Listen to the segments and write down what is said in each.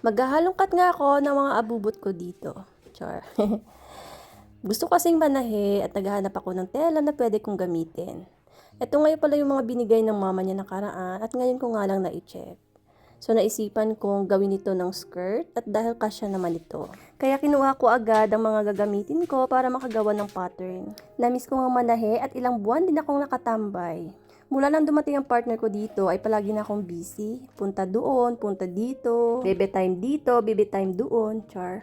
Maghahalongkat nga ako ng mga abubot ko dito. Char. Gusto ko kasing manahe at naghahanap ako ng tela na pwede kong gamitin. Ito ngayon pala yung mga binigay ng mama niya nakaraan at ngayon ko nga lang na-check. So naisipan kong gawin ito ng skirt at dahil kasya naman ito. Kaya kinuha ko agad ang mga gagamitin ko para makagawa ng pattern. Namiss ko nga manahe at ilang buwan din akong nakatambay. Mula nang dumating ang partner ko dito ay palagi na akong busy. Punta doon, punta dito, bebe time dito, bebe time doon, char.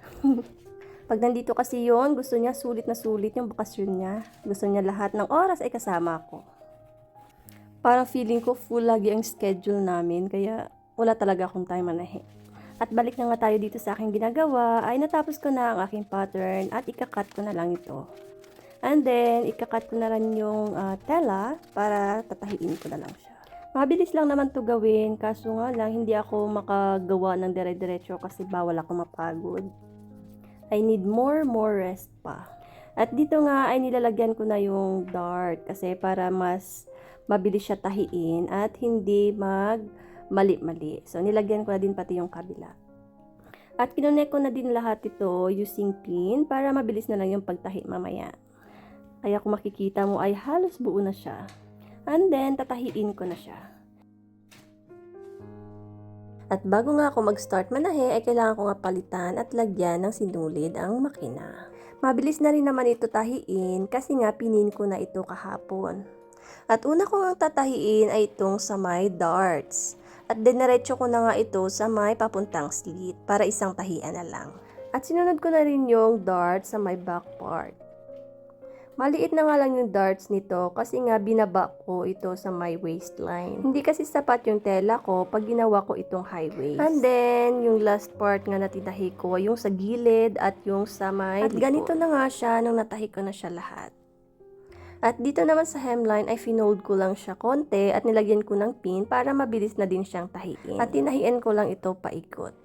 Pag nandito kasi yon, gusto niya sulit na sulit yung bakasyon niya. Gusto niya lahat ng oras ay kasama ako. Parang feeling ko full lagi ang schedule namin, kaya wala talaga akong time manahe. At balik na nga tayo dito sa aking ginagawa, ay natapos ko na ang aking pattern at ikakat ko na lang ito. And then, ikakat ko na rin yung tela para tatahiin ko na lang siya. Mabilis lang naman to gawin, kaso nga lang hindi ako makagawa ng dire-diretso kasi bawal ako mapagod. I need more rest pa. At dito nga ay nilalagyan ko na yung dart kasi para mas mabilis siya tahiin at hindi mali-mali. So, nilagyan ko na din pati yung kabila. At kinonek ko na din lahat ito using pin para mabilis na lang yung pagtahi mamaya. Kaya kung makikita mo ay halos buo na siya. And then, tatahiin ko na siya. At bago nga ako mag-start manahe, ay kailangan ko nga palitan at lagyan ng sinulid ang makina. Mabilis na rin naman ito tahiin kasi nga pinin ko na ito kahapon. At una ko nga tatahiin ay itong sa may darts. At dinerecho ko na nga ito sa may papuntang slit para isang tahian na lang. At sinunod ko na rin yung darts sa may back part. Maliit na nga lang yung darts nito kasi nga binaba ko ito sa my waistline. Hindi kasi sapat yung tela ko pag ginawa ko itong high waist. And then, yung last part nga na tinahi ko, yung sa gilid at yung sa may likod. At ganito na nga siya nung natahi ko na siya lahat. At dito naman sa hemline ay finold ko lang siya konti at nilagyan ko ng pin para mabilis na din siyang tahiin. At tinahian ko lang ito paikot.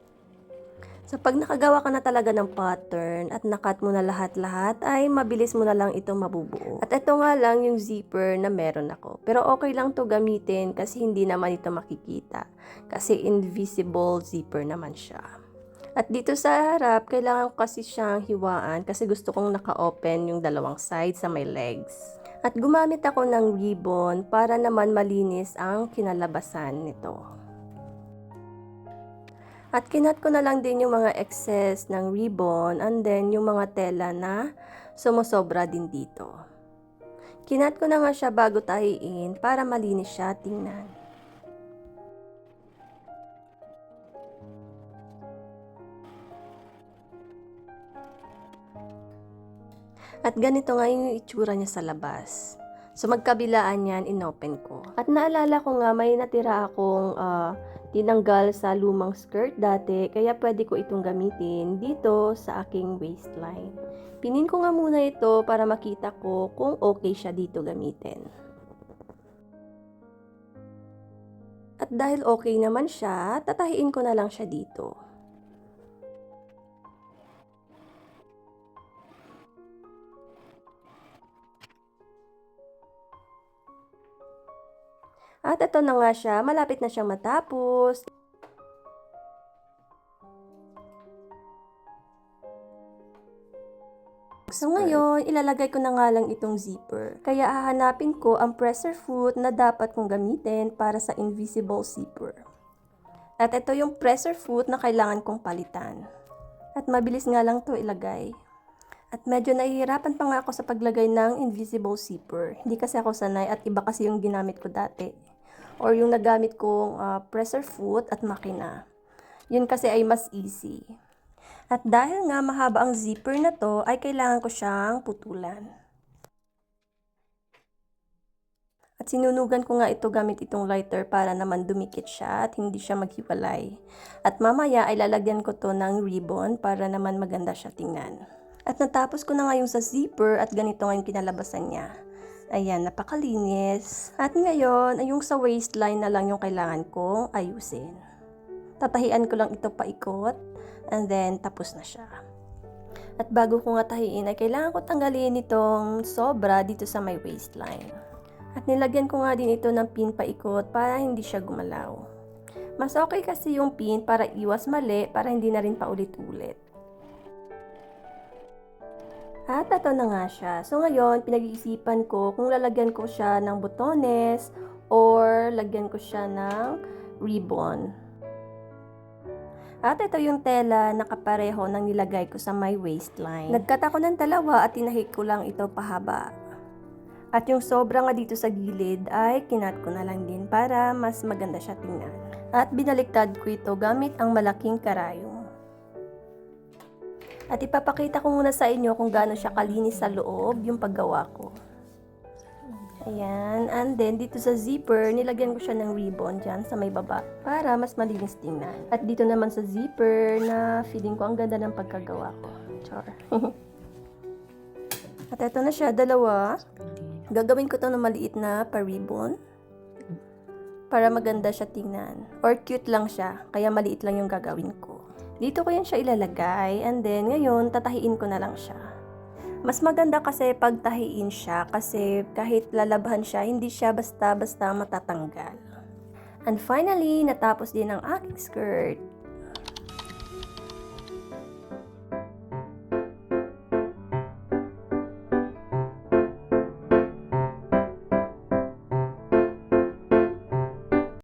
So, pag nakagawa ka na talaga ng pattern at nakat mo na lahat-lahat, ay mabilis mo na lang ito mabubuo. At ito nga lang yung zipper na meron ako. Pero okay lang to gamitin kasi hindi naman ito makikita. Kasi invisible zipper naman siya. At dito sa harap, kailangan ko kasi siyang hiwaan kasi gusto kong naka-open yung dalawang side sa my legs. At gumamit ako ng ribbon para naman malinis ang kinalabasan nito. At kinat ko na lang din yung mga excess ng ribbon and then yung mga tela na sumusobra din dito. Kinat ko na nga siya bago tahiin para malinis siya tingnan. At ganito nga yung itsura niya sa labas. So magkabilaan yan, inopen ko. At naalala ko nga may natira akong tinanggal sa lumang skirt dati, kaya pwede ko itong gamitin dito sa aking waistline. Pinin ko nga muna ito para makita ko kung okay siya dito gamitin. At dahil okay naman siya, tatahiin ko na lang siya dito. At ito na nga siya, malapit na siyang matapos. So ngayon, ilalagay ko na nga lang itong zipper. Kaya hahanapin ko ang presser foot na dapat kong gamitin para sa invisible zipper. At ito yung presser foot na kailangan kong palitan. At mabilis nga lang to ilagay. At medyo nahihirapan pa nga ako sa paglagay ng invisible zipper. Hindi kasi ako sanay at iba kasi yung ginamit ko dati. Or yung nagamit kong presser foot at makina. Yun kasi ay mas easy. At dahil nga mahaba ang zipper na to, ay kailangan ko siyang putulan. At sinunugan ko nga ito gamit itong lighter para naman dumikit siya at hindi siya maghiwalay. At mamaya ay lalagyan ko to ng ribbon para naman maganda siya tingnan. At natapos ko na nga yung sa zipper at ganito nga yung kinalabasan niya. Ayan, napakalinis. At ngayon, ay yung sa waistline na lang yung kailangan kong ayusin. Tatahian ko lang ito paikot and then tapos na siya. At bago ko nga tahiin ay kailangan ko tanggalin itong sobra dito sa my waistline. At nilagyan ko nga din ito ng pin paikot para hindi siya gumalaw. Mas okay kasi yung pin para iwas mali, para hindi na rin paulit-ulit. At ito na nga siya. So ngayon, pinag-iisipan ko kung lalagyan ko siya ng botones or lagyan ko siya ng ribbon. At ito yung tela na kapareho ng nilagay ko sa my waistline. Nagkat ako ng dalawa at tinahik ko lang ito pahaba. At yung sobra nga dito sa gilid ay kinat ko na lang din para mas maganda siya tingnan. At binaliktad ko ito gamit ang malaking karayong. At ipapakita ko muna sa inyo kung gaano siya kalinis sa loob yung paggawa ko. Ayan, and then dito sa zipper, nilagyan ko siya ng ribbon dyan sa may baba para mas malinis tingnan. At dito naman sa zipper na feeling ko ang ganda ng pagkagawa ko. Char. At ito na siya, dalawa. Gagawin ko to na maliit na pa-ribbon para maganda siya tingnan. Or cute lang siya, kaya maliit lang yung gagawin ko. Dito ko yan siya ilalagay, and then ngayon tatahiin ko na lang siya. Mas maganda kasi pagtahiin siya kasi kahit lalabhan siya, hindi siya basta-basta matatanggal. And finally, natapos din ang aking skirt.